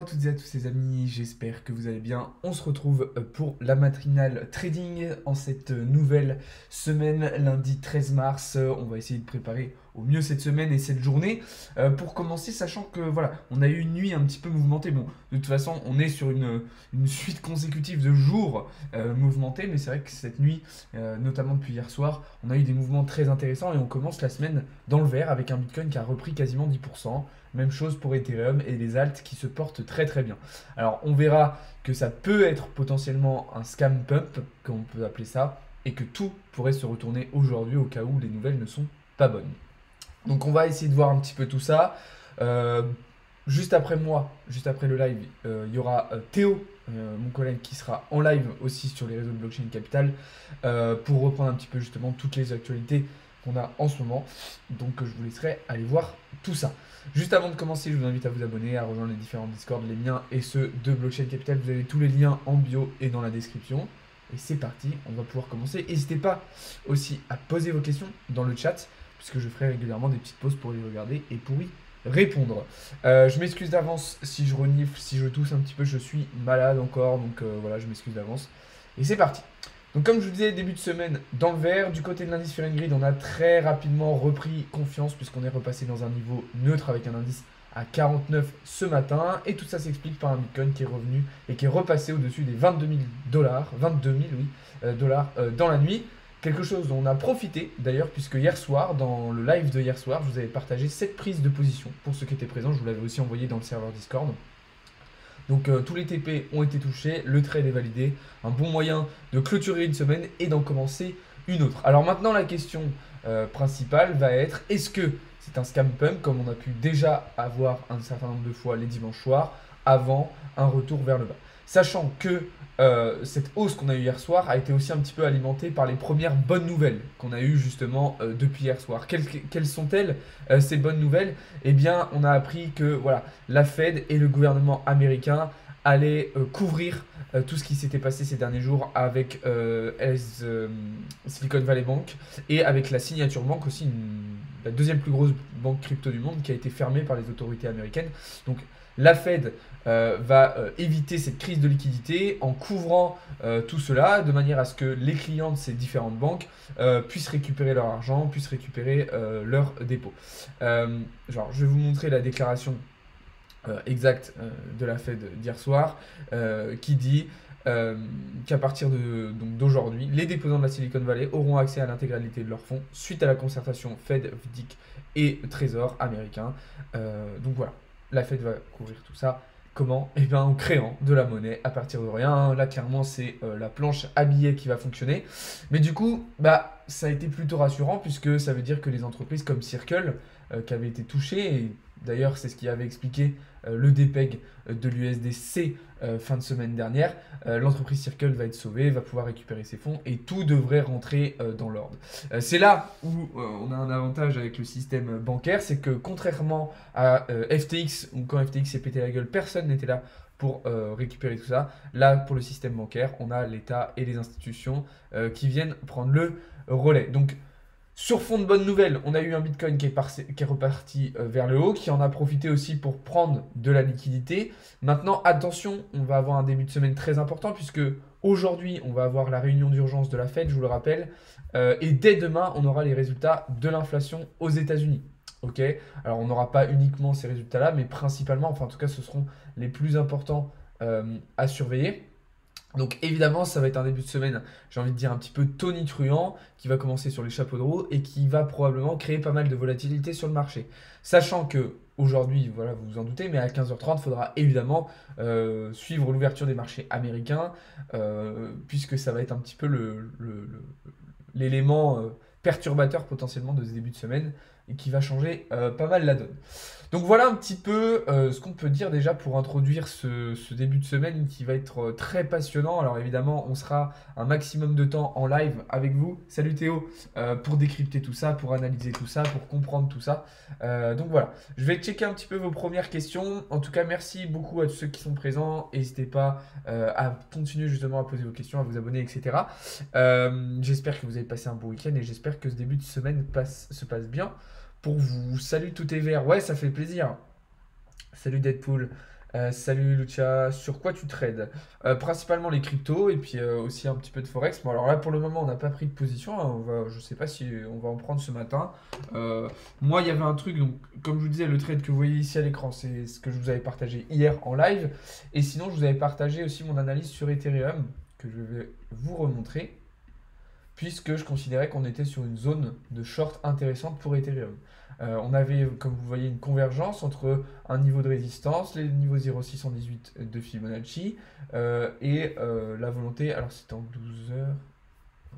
Bonjour à toutes et à tous les amis, j'espère que vous allez bien. On se retrouve pour la matinale trading en cette nouvelle semaine, lundi 13 mars. On va essayer de préparer au mieux cette semaine et cette journée pour commencer, sachant que voilà, on a eu une nuit un petit peu mouvementée. Bon, de toute façon, on est sur une suite consécutive de jours mouvementés, mais c'est vrai que cette nuit, notamment depuis hier soir, on a eu des mouvements très intéressants et on commence la semaine dans le vert avec un Bitcoin qui a repris quasiment 10%. Même chose pour Ethereum et les alts qui se portent très très bien. Alors on verra que ça peut être potentiellement un scam pump, comme on peut appeler ça, et que tout pourrait se retourner aujourd'hui au cas où les nouvelles ne sont pas bonnes. Donc on va essayer de voir un petit peu tout ça. Euh, Juste après moi, juste après le live, il y aura Théo, mon collègue, qui sera en live aussi sur les réseaux de Blockchain Capital pour reprendre un petit peu justement toutes les actualités qu'on a en ce moment. Donc je vous laisserai aller voir tout ça. Juste avant de commencer, je vous invite à vous abonner, à rejoindre les différents Discord, les miens et ceux de Blockchain Capital. Vous avez tous les liens en bio et dans la description. Et c'est parti, on va pouvoir commencer. N'hésitez pas aussi à poser vos questions dans le chat, puisque je ferai régulièrement des petites pauses pour les regarder et pour y répondre. Je m'excuse d'avance si je renifle, si je tousse un petit peu, je suis malade encore, donc voilà, je m'excuse d'avance. Et c'est parti. Donc comme je vous disais, début de semaine dans le vert, du côté de l'indice Fear and Greed, on a très rapidement repris confiance puisqu'on est repassé dans un niveau neutre avec un indice à 49 ce matin. Et tout ça s'explique par un Bitcoin qui est revenu et qui est repassé au-dessus des 22 000 dollars, 22 000 oui, dollars dans la nuit. Quelque chose dont on a profité d'ailleurs, puisque hier soir, dans le live de hier soir, je vous avais partagé 7 prises de position. Pour ceux qui étaient présents, je vous l'avais aussi envoyé dans le serveur Discord. Donc tous les TP ont été touchés, le trade est validé. Un bon moyen de clôturer une semaine et d'en commencer une autre. Alors maintenant, la question principale va être, est-ce que c'est un scam pump, comme on a pu déjà avoir un certain nombre de fois les dimanches soirs, avant un retour vers le bas? Sachant que cette hausse qu'on a eue hier soir a été aussi un petit peu alimentée par les premières bonnes nouvelles qu'on a eues justement depuis hier soir. Quelles sont-elles ces bonnes nouvelles? Eh bien, on a appris que voilà, la Fed et le gouvernement américain allaient couvrir tout ce qui s'était passé ces derniers jours avec Silicon Valley Bank et avec la Signature Bank aussi, la deuxième plus grosse banque crypto du monde qui a été fermée par les autorités américaines. Donc la Fed va éviter cette crise de liquidité en couvrant tout cela de manière à ce que les clients de ces différentes banques puissent récupérer leur argent, puissent récupérer leurs dépôts. Genre, je vais vous montrer la déclaration exacte de la Fed d'hier soir qui dit qu'à partir d'aujourd'hui, les déposants de la Silicon Valley auront accès à l'intégralité de leurs fonds suite à la concertation Fed, FDIC et Trésor américain. Donc voilà, la Fed va couvrir tout ça. Comment? Eh bien en créant de la monnaie à partir de rien. Là clairement c'est la planche à billets qui va fonctionner. Mais du coup, bah, ça a été plutôt rassurant puisque ça veut dire que les entreprises comme Circle qui avaient été touchées, et d'ailleurs c'est ce qui avait expliqué le dépeg de l'USDC fin de semaine dernière, l'entreprise Circle va être sauvée, va pouvoir récupérer ses fonds et tout devrait rentrer dans l'ordre. C'est là où on a un avantage avec le système bancaire, c'est que contrairement à FTX, où quand FTX s'est pété la gueule, personne n'était là pour récupérer tout ça. Là, pour le système bancaire, on a l'État et les institutions qui viennent prendre le relais. Donc, sur fond de bonnes nouvelles, on a eu un Bitcoin qui est reparti vers le haut, qui en a profité aussi pour prendre de la liquidité. Maintenant, attention, on va avoir un début de semaine très important puisque aujourd'hui, on va avoir la réunion d'urgence de la Fed, je vous le rappelle, et dès demain, on aura les résultats de l'inflation aux États-Unis. Ok, alors on n'aura pas uniquement ces résultats-là, mais principalement, enfin en tout cas, ce seront les plus importants à surveiller. Donc évidemment, ça va être un début de semaine, j'ai envie de dire un petit peu tonitruant, qui va commencer sur les chapeaux de roue et qui va probablement créer pas mal de volatilité sur le marché. Sachant que aujourd'hui, voilà, vous vous en doutez, mais à 15h30, il faudra évidemment suivre l'ouverture des marchés américains, puisque ça va être un petit peu l'élément perturbateur potentiellement de ce début de semaine et qui va changer pas mal la donne. Donc voilà un petit peu ce qu'on peut dire déjà pour introduire ce début de semaine qui va être très passionnant. Alors évidemment, on sera un maximum de temps en live avec vous. Salut Théo, pour décrypter tout ça, pour analyser tout ça, pour comprendre tout ça. Donc voilà, je vais checker un petit peu vos premières questions. En tout cas, merci beaucoup à tous ceux qui sont présents. N'hésitez pas à continuer justement à poser vos questions, à vous abonner, etc. J'espère que vous avez passé un bon week-end et j'espère que ce début de semaine se passe bien pour vous. Salut, tout est vert. Ouais, ça fait plaisir. Salut Deadpool. Salut Lucia, sur quoi tu trades? Principalement les cryptos et puis aussi un petit peu de forex. Bon alors là pour le moment on n'a pas pris de position, hein, je sais pas si on va en prendre ce matin. Euh, Moi il y avait un truc, donc comme je vous disais le trade que vous voyez ici à l'écran c'est ce que je vous avais partagé hier en live. Et sinon je vous avais partagé aussi mon analyse sur Ethereum que je vais vous remontrer puisque je considérais qu'on était sur une zone de short intéressante pour Ethereum. On avait, comme vous voyez, une convergence entre un niveau de résistance, les niveaux 0,618 de Fibonacci, et la volonté, alors c'était en 12 heures,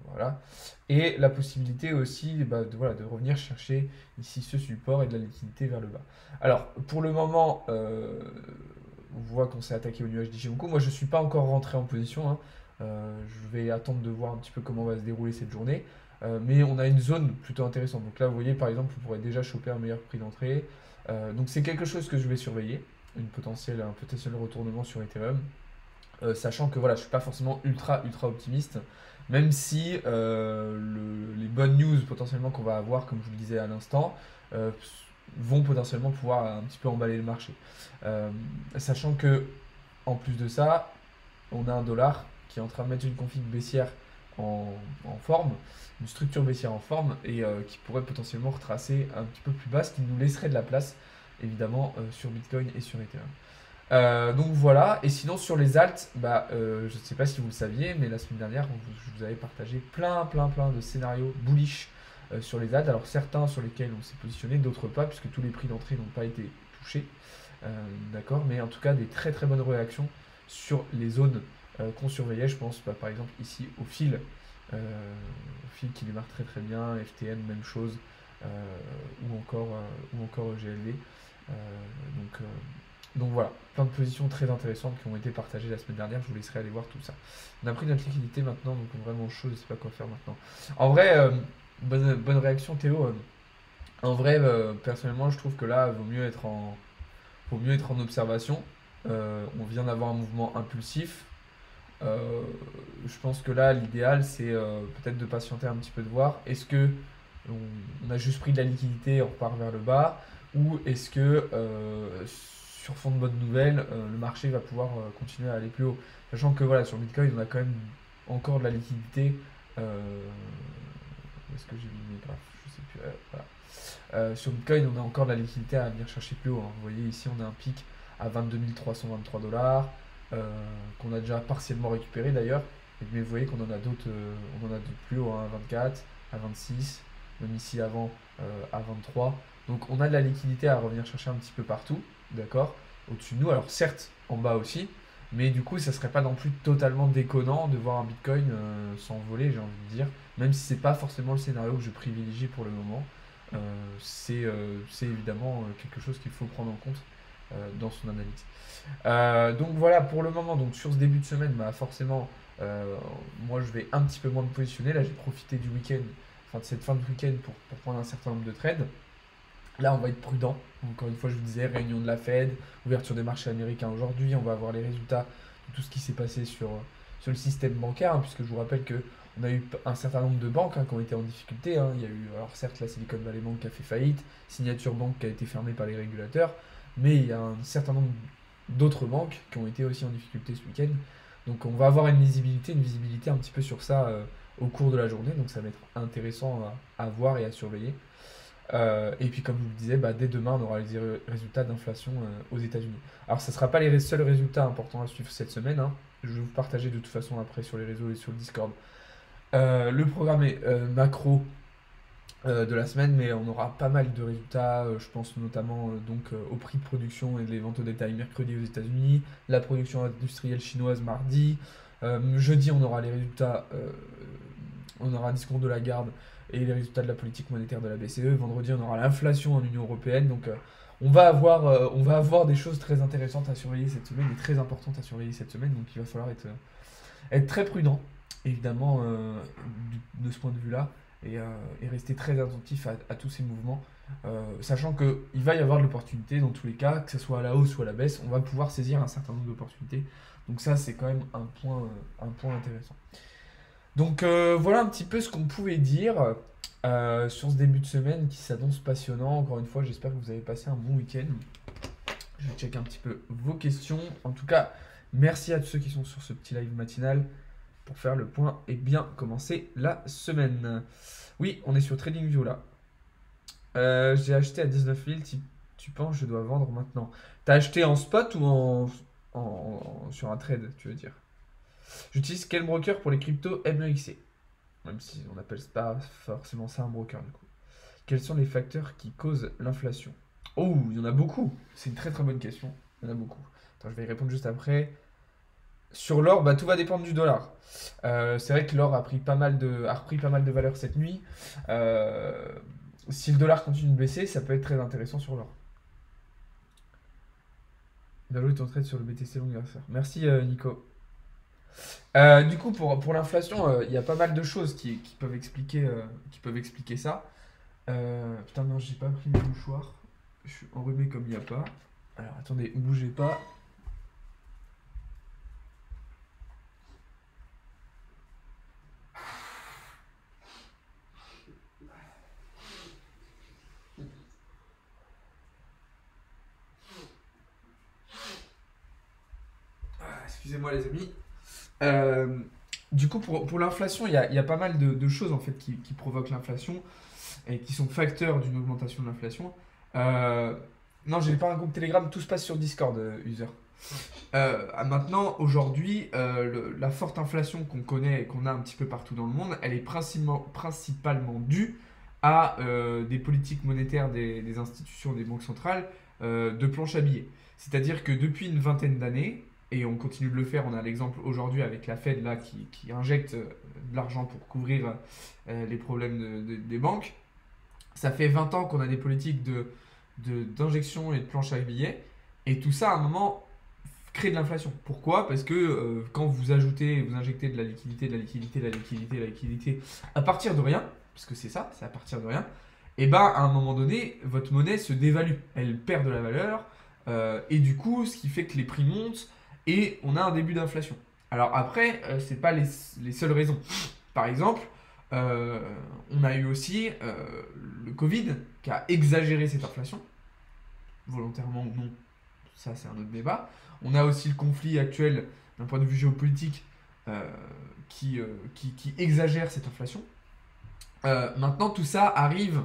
voilà, et la possibilité aussi bah, voilà, de revenir chercher ici ce support et de la liquidité vers le bas. Alors, pour le moment, on voit qu'on s'est attaqué au nuage d'Ishimoku. Moi, je ne suis pas encore rentré en position, hein. Je vais attendre de voir un petit peu comment va se dérouler cette journée. Mais on a une zone plutôt intéressante. Donc là, vous voyez, par exemple, on pourrait déjà choper un meilleur prix d'entrée. Donc c'est quelque chose que je vais surveiller, un potentiel retournement sur Ethereum. Sachant que voilà, je suis pas forcément ultra optimiste, même si les bonnes news potentiellement qu'on va avoir, comme je vous le disais à l'instant, euh, vont potentiellement pouvoir un petit peu emballer le marché. Sachant que en plus de ça, on a un dollar qui est en train de mettre une config baissière en forme, une structure baissière en forme, et qui pourrait potentiellement retracer un petit peu plus bas, ce qui nous laisserait de la place, évidemment, sur Bitcoin et sur Ethereum. Donc voilà, et sinon sur les alts, bah, je ne sais pas si vous le saviez, mais la semaine dernière, je vous avais partagé plein de scénarios bullish sur les alts. Alors certains sur lesquels on s'est positionné, d'autres pas, puisque tous les prix d'entrée n'ont pas été touchés. Euh, d'accord, mais en tout cas des très bonnes réactions sur les zones qu'on surveillait. Je pense par exemple ici au fil qui démarre très bien, FTN même chose, ou encore GLD. Euh, donc, euh, donc voilà, plein de positions très intéressantes qui ont été partagées la semaine dernière. Je vous laisserai aller voir tout ça. On a pris notre liquidité maintenant, donc vraiment chaud, je ne sais pas quoi faire maintenant. En vrai, bonne réaction Théo. En vrai, personnellement, je trouve que là, vaut mieux être en observation. On vient d'avoir un mouvement impulsif. Euh, je pense que là, l'idéal, c'est peut-être de patienter un petit peu, de voir. Est-ce que on a juste pris de la liquidité et on repart vers le bas, ou est-ce que sur fond de bonnes nouvelles, le marché va pouvoir continuer à aller plus haut. Sachant que voilà, sur Bitcoin, on a quand même encore de la liquidité. Est-ce que j'ai mis mes graphes? Je sais plus. Voilà. Sur Bitcoin, on a encore de la liquidité à venir chercher plus haut, hein. Vous voyez ici, on a un pic à 22 323 dollars, qu'on a déjà partiellement récupéré d'ailleurs. Mais vous voyez qu'on en a d'autres, on en a d'autres plus haut, hein, à 24, à 26, même ici avant à 23. Donc on a de la liquidité à revenir chercher un petit peu partout, d'accord, au-dessus de nous. Alors certes, en bas aussi, mais du coup, ça serait pas non plus totalement déconnant de voir un Bitcoin s'envoler, j'ai envie de dire, même si c'est pas forcément le scénario que je privilégie pour le moment. C'est évidemment quelque chose qu'il faut prendre en compte dans son analyse. Donc voilà, pour le moment, donc sur ce début de semaine, bah forcément, moi je vais un petit peu moins me positionner. Là, j'ai profité du week-end, enfin de cette fin de week-end pour prendre un certain nombre de trades. Là, on va être prudent. Encore une fois, je vous disais, réunion de la Fed, ouverture des marchés américains aujourd'hui. On va avoir les résultats de tout ce qui s'est passé sur le système bancaire, hein, puisque je vous rappelle que on a eu un certain nombre de banques, hein, qui ont été en difficulté, hein. Il y a eu, alors certes, la Silicon Valley Bank qui a fait faillite, Signature Bank qui a été fermée par les régulateurs, mais il y a un certain nombre d'autres banques qui ont été aussi en difficulté ce week-end. Donc on va avoir une visibilité un petit peu sur ça au cours de la journée. Donc ça va être intéressant à voir et à surveiller. Et puis comme je vous le disais, bah, dès demain, on aura les résultats d'inflation aux États-Unis. Alors, ce ne sera pas les seuls résultats importants à suivre cette semaine, hein. Je vais vous partager de toute façon après sur les réseaux et sur le Discord le programme est macro de la semaine, mais on aura pas mal de résultats. Je pense notamment au prix de production et les ventes au détail mercredi aux États-Unis, la production industrielle chinoise mardi. Jeudi, on aura les résultats, on aura un discours de la garde et les résultats de la politique monétaire de la BCE. Vendredi, on aura l'inflation en Union européenne. Donc, on va avoir des choses très intéressantes à surveiller cette semaine et très importantes à surveiller cette semaine. Donc, il va falloir être très prudent, évidemment, de ce point de vue-là, et rester très attentif à tous ces mouvements, sachant qu'il va y avoir de l'opportunité dans tous les cas, que ce soit à la hausse ou à la baisse, on va pouvoir saisir un certain nombre d'opportunités. Donc ça, c'est quand même un point intéressant. Donc voilà un petit peu ce qu'on pouvait dire sur ce début de semaine qui s'annonce passionnant. Encore une fois, j'espère que vous avez passé un bon week-end. Je vais checker un petit peu vos questions. En tout cas, merci à tous ceux qui sont sur ce petit live matinal pour faire le point et bien commencer la semaine. Oui, on est sur TradingView là. J'ai acheté à 19 000. Tu penses que je dois vendre maintenant? T'as acheté en spot ou sur un trade, tu veux dire? J'utilise quel broker pour les cryptos MEXC? Même si on n'appelle pas forcément ça un broker du coup. Quels sont les facteurs qui causent l'inflation? Oh, il y en a beaucoup. C'est une très très bonne question. Il y en a beaucoup. Attends, je vais y répondre juste après. Sur l'or, bah, tout va dépendre du dollar. C'est vrai que l'or a repris pas mal de valeur cette nuit. Euh, Si le dollar continue de baisser, ça peut être très intéressant sur l'or. Bien joué ton trade sur le BTC long anniversaire. Merci Nico. Du coup, pour l'inflation, il y a pas mal de choses qui peuvent expliquer ça. Putain, non, j'ai pas pris mes mouchoirs. Je suis enrhumé comme il n'y a pas. Alors attendez, bougez pas. Excusez-moi les amis. Euh, du coup, pour l'inflation, il y a pas mal de choses en fait qui provoquent l'inflation et qui sont facteurs d'une augmentation de l'inflation. Euh, non, j'ai pas un groupe Telegram, tout se passe sur Discord, user. Maintenant, aujourd'hui, la forte inflation qu'on connaît et qu'on a un petit peu partout dans le monde, elle est principalement due à des politiques monétaires des institutions des banques centrales de planche à billets. C'est-à-dire que depuis une vingtaine d'années, et on continue de le faire, on a l'exemple aujourd'hui avec la Fed là, qui injecte de l'argent pour couvrir les problèmes des banques. Ça fait 20 ans qu'on a des politiques d'injection et de planche à billets, et tout ça à un moment crée de l'inflation. Pourquoi? Parce que quand vous injectez de la liquidité, de la liquidité, de la liquidité, de la liquidité, à partir de rien, parce que c'est ça, c'est à partir de rien, et ben à un moment donné, votre monnaie se dévalue, elle perd de la valeur, et du coup, ce qui fait que les prix montent, et on a un début d'inflation. Alors après, c'est pas les seules raisons. Par exemple, euh, on a eu aussi le Covid qui a exagéré cette inflation, volontairement ou non, ça c'est un autre débat. On a aussi le conflit actuel d'un point de vue géopolitique euh, qui exagère cette inflation. Maintenant, tout ça arrive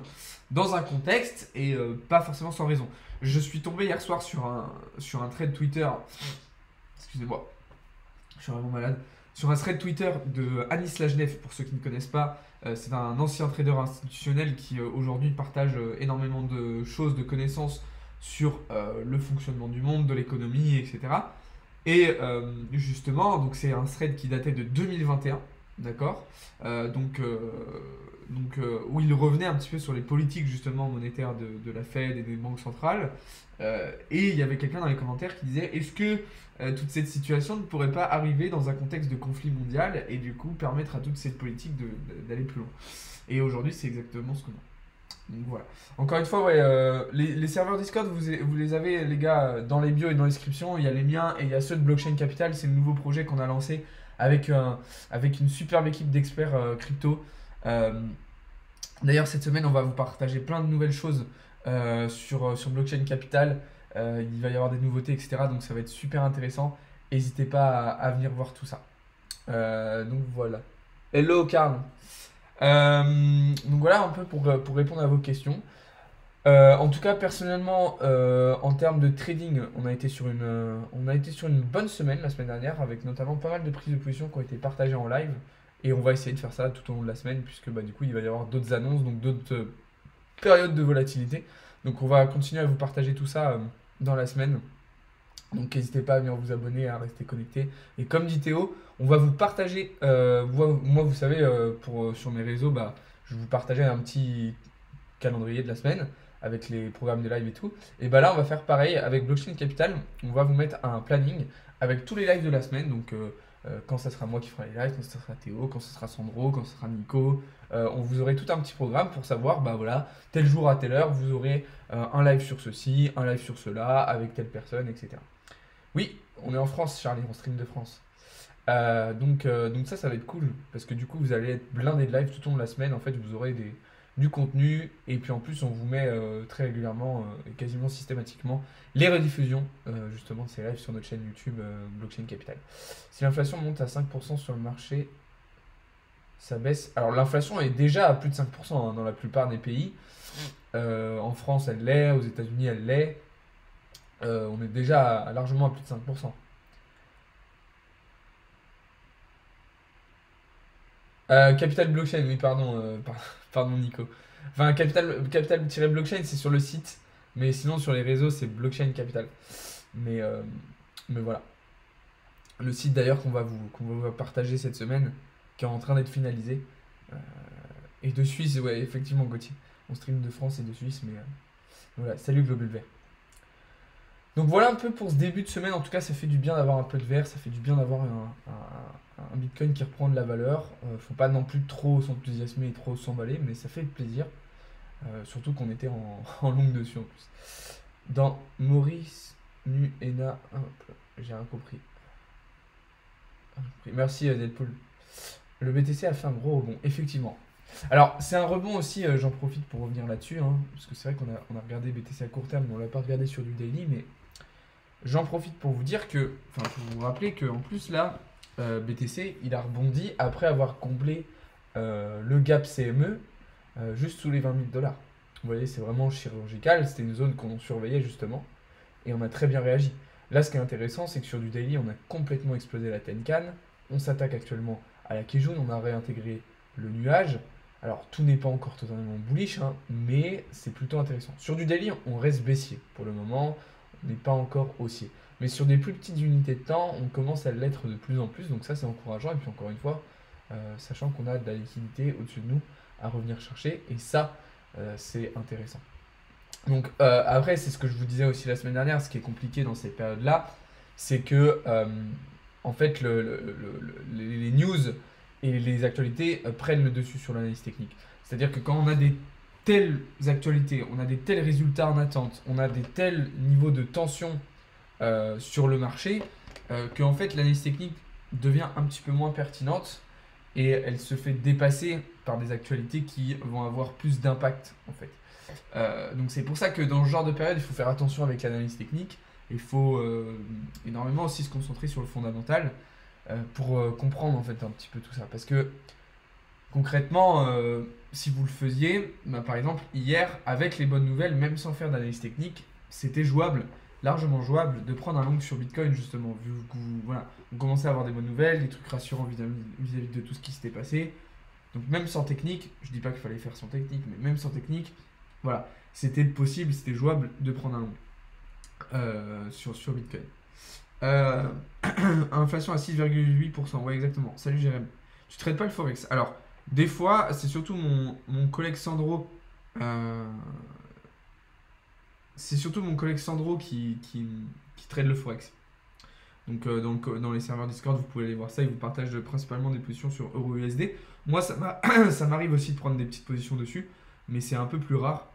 dans un contexte et pas forcément sans raison. Je suis tombé hier soir sur un thread Twitter, excusez-moi, je suis vraiment malade, sur un thread Twitter de Anis Lajnef, pour ceux qui ne connaissent pas. C'est un ancien trader institutionnel qui aujourd'hui partage énormément de choses, de connaissances sur le fonctionnement du monde, de l'économie, etc. Et justement, donc c'est un thread qui datait de 2021, d'accord. Où il revenait un petit peu sur les politiques justement monétaires de la Fed et des banques centrales. Et il y avait quelqu'un dans les commentaires qui disait est-ce que toute cette situation ne pourrait pas arriver dans un contexte de conflit mondial et du coup permettre à toute cette politique d'aller plus loin. Et aujourd'hui, c'est exactement ce qu'on a. Donc voilà. Encore une fois, ouais, les serveurs Discord, vous les avez, les gars, dans les bios et dans les descriptions. Il y a les miens et il y a ceux de Blockchain Capital. C'est le nouveau projet qu'on a lancé avec, avec une superbe équipe d'experts crypto. Euh, D'ailleurs, cette semaine, on va vous partager plein de nouvelles choses sur Blockchain Capital. Il va y avoir des nouveautés, etc. Donc ça va être super intéressant. N'hésitez pas à venir voir tout ça. Donc voilà. Hello Karl. Donc voilà un peu pour répondre à vos questions. En tout cas, personnellement, en termes de trading, on a été sur une bonne semaine la semaine dernière, avec notamment pas mal de prises de position qui ont été partagées en live. Et on va essayer de faire ça tout au long de la semaine, puisque bah, du coup, il va y avoir d'autres annonces, donc d'autres périodes de volatilité. Donc on va continuer à vous partager tout ça dans la semaine. Donc n'hésitez pas à venir vous abonner, à rester connecté. Et comme dit Théo, on va vous partager, moi vous savez, sur mes réseaux, bah, je vais vous partager un petit calendrier de la semaine avec les programmes de live et tout. Et bah là on va faire pareil avec Blockchain Capital, on va vous mettre un planning avec tous les lives de la semaine. Donc quand ça sera moi qui ferai les lives, quand ça sera Théo, quand ça sera Sandro, quand ça sera Nico, on vous aurez tout un petit programme pour savoir, bah voilà, tel jour à telle heure, vous aurez un live sur ceci, un live sur cela, avec telle personne, etc. Oui, on est en France, Charlie, on stream de France. Donc ça va être cool, parce que du coup, vous allez être blindé de live tout au long de la semaine. En fait, vous aurez du contenu, et puis en plus on vous met très régulièrement et quasiment systématiquement les rediffusions justement de ces lives sur notre chaîne YouTube Blockchain Capital. Si l'inflation monte à 5% sur le marché, ça baisse. Alors l'inflation est déjà à plus de 5% hein, dans la plupart des pays. En France elle l'est, aux États-Unis elle l'est. On est déjà largement à plus de 5%. Capital Blockchain, oui, pardon, pardon Nico. Enfin, Capital-Blockchain, c'est sur le site, mais sinon sur les réseaux, c'est Blockchain Capital. Mais, euh, mais voilà. Le site d'ailleurs qu'on va vous partager cette semaine, qui est en train d'être finalisé. Euh, et de Suisse, ouais, effectivement, Gauthier. On stream de France et de Suisse, mais voilà. Salut Global Vert. Donc voilà un peu pour ce début de semaine. En tout cas, ça fait du bien d'avoir un peu de vert, ça fait du bien d'avoir un Bitcoin qui reprend de la valeur. Faut pas non plus trop s'enthousiasmer et trop s'emballer, mais ça fait plaisir. Surtout qu'on était en longue dessus en plus. Dans Maurice, Nuena, hop, j'ai rien compris. Merci Deadpool. Le BTC a fait un gros rebond, effectivement. Alors, c'est un rebond aussi, j'en profite pour revenir là-dessus, hein, parce que c'est vrai qu'on a regardé BTC à court terme, mais on l'a pas regardé sur du daily, mais j'en profite pour vous dire que, enfin, pour vous rappeler qu'en plus là, BTC, il a rebondi après avoir comblé le gap CME juste sous les 20 000 $. Vous voyez, c'est vraiment chirurgical, c'était une zone qu'on surveillait justement, et on a très bien réagi. Là, ce qui est intéressant, c'est que sur du daily, on a complètement explosé la Tenkan, on s'attaque actuellement à la Kijun, on a réintégré le nuage. Alors, tout n'est pas encore totalement bullish, hein, mais c'est plutôt intéressant. Sur du daily, on reste baissier pour le moment, on n'est pas encore haussier. Mais sur des plus petites unités de temps, on commence à l'être de plus en plus, donc ça c'est encourageant. Et puis encore une fois, sachant qu'on a de la liquidité au-dessus de nous à revenir chercher, et ça c'est intéressant. Donc après, c'est ce que je vous disais aussi la semaine dernière, ce qui est compliqué dans ces périodes-là, c'est que en fait les news et les actualités prennent le dessus sur l'analyse technique. C'est-à-dire que quand on a des telles actualités, on a des tels résultats en attente, on a des tels niveaux de tension sur le marché, que en fait l'analyse technique devient un petit peu moins pertinente et elle se fait dépasser par des actualités qui vont avoir plus d'impact en fait. Donc c'est pour ça que dans ce genre de période, il faut faire attention avec l'analyse technique. Il faut énormément aussi se concentrer sur le fondamental pour comprendre en fait un petit peu tout ça. Parce que concrètement, si vous le faisiez, bah, par exemple hier, avec les bonnes nouvelles, même sans faire d'analyse technique, c'était jouable, largement jouable, de prendre un long sur Bitcoin justement, vu que voilà, on commençait à avoir des bonnes nouvelles, des trucs rassurants vis-à-vis de tout ce qui s'était passé. Donc même sans technique, je dis pas qu'il fallait faire sans technique, mais même sans technique, voilà, c'était possible, c'était jouable de prendre un long sur Bitcoin. Inflation à 6,8%, ouais exactement. Salut Jérém. Tu traites pas le Forex? Alors, des fois, c'est surtout mon collègue Sandro. C'est surtout mon collègue Sandro qui trade le Forex. Donc dans les serveurs Discord, vous pouvez aller voir ça. Il vous partage principalement des positions sur Euro-USD. Moi, ça m'arrive aussi de prendre des petites positions dessus, mais c'est un peu plus rare.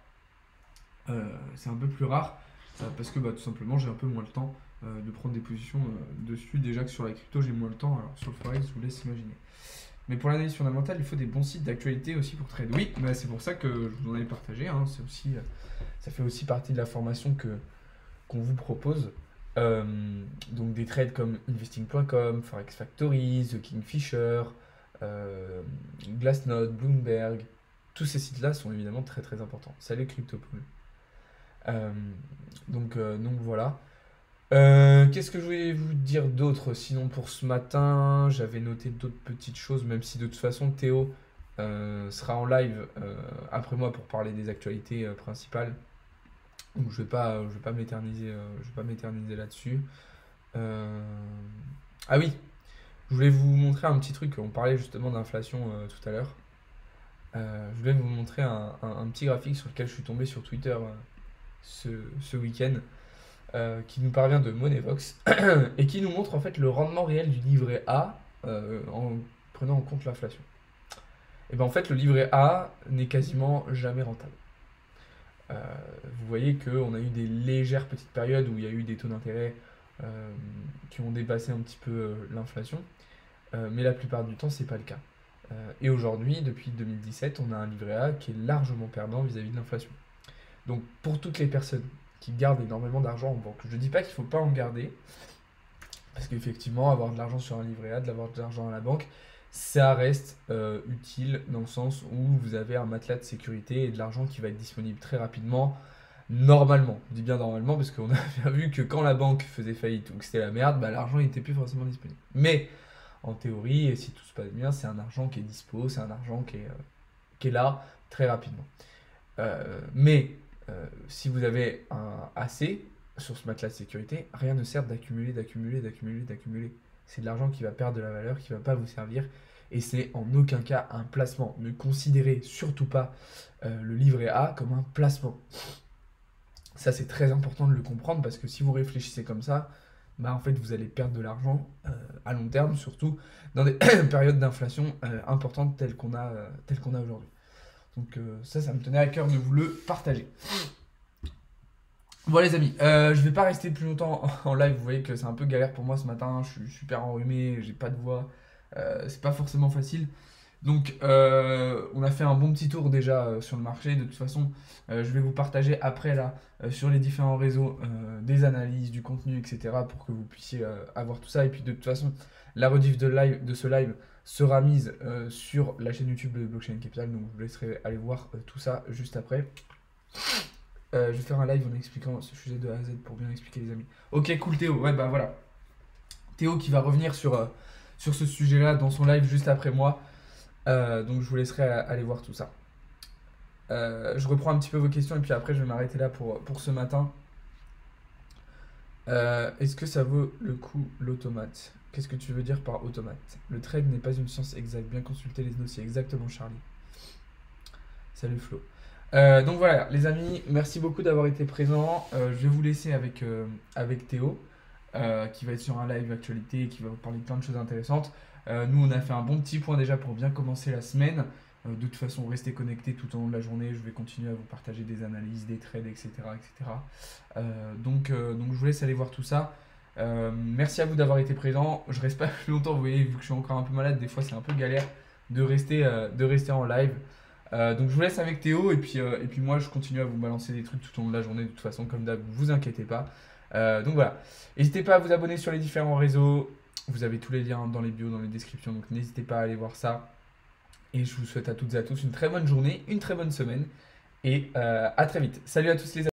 Parce que bah, tout simplement, j'ai un peu moins le temps de prendre des positions dessus. Déjà que sur la crypto, j'ai moins le temps. Alors sur le Forex, je vous laisse imaginer. Mais pour l'analyse fondamentale, il faut des bons sites d'actualité aussi pour trade. Oui, bah, c'est pour ça que je vous en ai partagé. Hein. Ça fait aussi partie de la formation qu'on vous propose. Donc des trades comme investing.com, Forex Factory, The Kingfisher, Glassnode, Bloomberg. Tous ces sites-là sont évidemment très très importants. Salut CryptoPool. Donc voilà. Qu'est-ce que je voulais vous dire d'autre? Sinon pour ce matin, j'avais noté d'autres petites choses, même si de toute façon Théo sera en live après moi pour parler des actualités principales. Donc je vais pas m'éterniser là-dessus. Ah oui, je voulais vous montrer un petit truc. On parlait justement d'inflation tout à l'heure. Je voulais vous montrer un petit graphique sur lequel je suis tombé sur Twitter ce week-end. Qui nous parvient de Moneyvox et qui nous montre en fait le rendement réel du livret A en prenant en compte l'inflation. Et bien en fait le livret A n'est quasiment jamais rentable. Vous voyez qu'on a eu des légères petites périodes où il y a eu des taux d'intérêt qui ont dépassé un petit peu l'inflation, mais la plupart du temps c'est pas le cas. Et aujourd'hui, depuis 2017, on a un livret A qui est largement perdant vis-à-vis de l'inflation. Donc pour toutes les personnes qui gardent énormément d'argent en banque, je ne dis pas qu'il ne faut pas en garder, parce qu'effectivement, avoir de l'argent sur un livret A, d'avoir de l'argent à la banque, ça reste utile dans le sens où vous avez un matelas de sécurité et de l'argent qui va être disponible très rapidement. Normalement, je dis bien normalement parce qu'on a bien vu que quand la banque faisait faillite ou que c'était la merde, bah, l'argent n'était plus forcément disponible. Mais en théorie, et si tout se passe bien, c'est un argent qui est dispo, c'est un argent qui est là très rapidement. Mais si vous avez un assez sur ce matelas de sécurité, rien ne sert d'accumuler, d'accumuler, d'accumuler, d'accumuler. C'est de l'argent qui va perdre de la valeur, qui ne va pas vous servir. Et c'est en aucun cas un placement. Ne considérez surtout pas le livret A comme un placement. Ça, c'est très important de le comprendre parce que si vous réfléchissez comme ça, bah, en fait, vous allez perdre de l'argent à long terme, surtout dans des périodes d'inflation importantes telles qu'on a aujourd'hui. Donc ça me tenait à cœur de vous le partager. Bon les amis, je vais pas rester plus longtemps en live, vous voyez que c'est un peu galère pour moi ce matin, je suis super enrhumé, j'ai pas de voix, c'est pas forcément facile. Donc on a fait un bon petit tour déjà sur le marché, de toute façon je vais vous partager après là sur les différents réseaux des analyses, du contenu, etc. pour que vous puissiez avoir tout ça. Et puis de toute façon la rediff de ce live sera mise sur la chaîne YouTube de Blockchain Capital, donc je vous laisserai aller voir tout ça juste après. Je vais faire un live en expliquant ce sujet de A à Z pour bien expliquer les amis. Ok, cool Théo, ouais bah voilà. Théo qui va revenir sur ce sujet-là dans son live juste après moi. Donc je vous laisserai aller voir tout ça. Je reprends un petit peu vos questions et puis après je vais m'arrêter là pour ce matin. Est-ce que ça vaut le coup l'automate? Qu'est-ce que tu veux dire par automate? Le trade n'est pas une science exacte. Bien consulter les dossiers. Exactement Charlie. Salut Flo. Donc voilà les amis, merci beaucoup d'avoir été présents. Je vais vous laisser avec Théo qui va être sur un live actualité et qui va vous parler de plein de choses intéressantes. Nous on a fait un bon petit point déjà pour bien commencer la semaine. De toute façon restez connectés tout au long de la journée, je vais continuer à vous partager des analyses, des trades, etc. Donc je vous laisse aller voir tout ça. Merci à vous d'avoir été présents. Je reste pas plus longtemps, vous voyez, vu que je suis encore un peu malade, des fois c'est un peu galère de rester en live. Donc je vous laisse avec Théo et puis moi je continue à vous balancer des trucs tout au long de la journée de toute façon comme d'hab, vous inquiétez pas. Donc voilà, n'hésitez pas à vous abonner sur les différents réseaux, vous avez tous les liens dans les bios, dans les descriptions, donc n'hésitez pas à aller voir ça. Et je vous souhaite à toutes et à tous une très bonne journée, une très bonne semaine et à très vite. Salut à tous les amis.